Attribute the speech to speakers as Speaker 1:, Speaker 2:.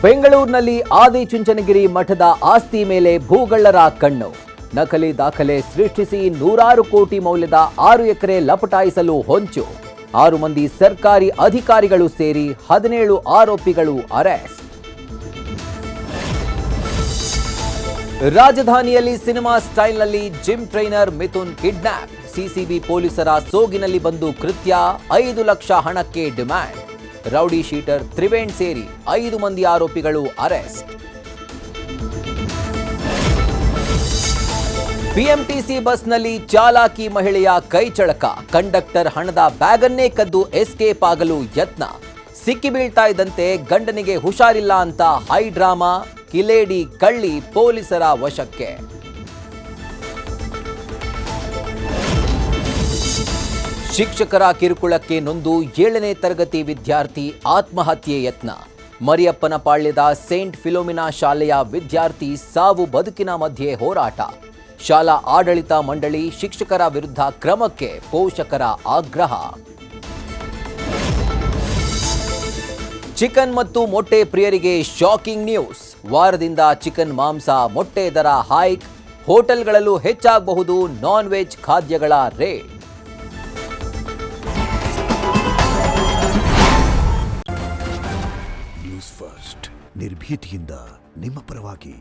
Speaker 1: ಬೆಂಗಳೂರಿನಲ್ಲಿ ಆದಿಚುಂಚನಗಿರಿ ಮಠದ ಆಸ್ತಿ ಮೇಲೆ ಭೂಗಳ್ಳರ ಕಣ್ಣು. ನಕಲಿ ದಾಖಲೆ ಸೃಷ್ಟಿಸಿ 100 ಕೋಟಿ ಮೌಲ್ಯದ 6 ಎಕರೆ ಲಪಟಾಯಿಸಲು ಹೊಂಚು. 6 ಮಂದಿ ಸರ್ಕಾರಿ ಅಧಿಕಾರಿಗಳು ಸೇರಿ 17 ಆರೋಪಿಗಳು ಅರೆಸ್ಟ್. ರಾಜಧಾನಿಯಲ್ಲಿ ಸಿನಿಮಾ ಸ್ಟೈಲ್ನಲ್ಲಿ gym trainer Mithun kidnap. CCB ಪೊಲೀಸರ ಸೋಗಿನಲ್ಲಿ ಬಂದು ಕೃತ್ಯ. 5 ಲಕ್ಷ ಹಣಕ್ಕೆ ಡಿಮ್ಯಾಂಡ್. ರೌಡಿ ಶೀಟರ್ ತ್ರಿವೇಣ್ ಸೇರಿ 5 ಮಂದಿ ಆರೋಪಿಗಳು ಅರೆಸ್ಟ್. ಬಿಎಂಟಿಸಿ ಬಸ್ನಲ್ಲಿ ಚಾಲಾಕಿ ಮಹಿಳೆಯ ಕೈಚಳಕ. ಕಂಡಕ್ಟರ್ ಹಣದ ಬ್ಯಾಗನ್ನೇ ಕದ್ದು ಎಸ್ಕೇಪ್ ಆಗಲು ಯತ್ನ. ಸಿಕ್ಕಿ ಬೀಳ್ತಾ ಇದ್ದಂತೆ ಗಂಡನಿಗೆ ಹುಷಾರಿಲ್ಲ ಅಂತ ಹೈ ಡ್ರಾಮಾ. ಕಿಲೇಡಿ ಕಳ್ಳಿ ಪೊಲೀಸರ ವಶಕ್ಕೆ. ಶಿಕ್ಷಕರ ಕಿರುಕುಳಕ್ಕೆ ನೊಂದು 7ನೇ ತರಗತಿ ವಿದ್ಯಾರ್ಥಿ ಆತ್ಮಹತ್ಯೆ ಯತ್ನ. ಮರಿಯಪ್ಪನ ಪಾಳ್ಯದ ಸೇಂಟ್ ಫಿಲೋಮಿನಾ ಶಾಲೆಯ ವಿದ್ಯಾರ್ಥಿ ಸಾವು ಬದುಕಿನ ಮಧ್ಯೆ ಹೋರಾಟ. ಶಾಲಾ ಆಡಳಿತ ಮಂಡಳಿ ಶಿಕ್ಷಕರ ವಿರುದ್ಧ ಕ್ರಮಕ್ಕೆ ಪೋಷಕರ ಆಗ್ರಹ. ಚಿಕನ್ ಮತ್ತು ಮೊಟ್ಟೆ ಪ್ರಿಯರಿಗೆ ಶಾಕಿಂಗ್ ನ್ಯೂಸ್. ವಾರದಿಂದ ಚಿಕನ್ ಮಾಂಸ ಮೊಟ್ಟೆ ದರ ಹೈಕ್. ಹೋಟೆಲ್ಗಳಲ್ಲೂ ಹೆಚ್ಚಾಗಬಹುದು ನಾನ್ ವೆಜ್ ಖಾದ್ಯಗಳ ರೇಟ್.
Speaker 2: ನ್ಯೂಸ್ ಫಸ್ಟ್ ನಿರ್ಭೀತಿಯಿಂದ ನಿಮ್ಮ ಪರವಾಗಿ.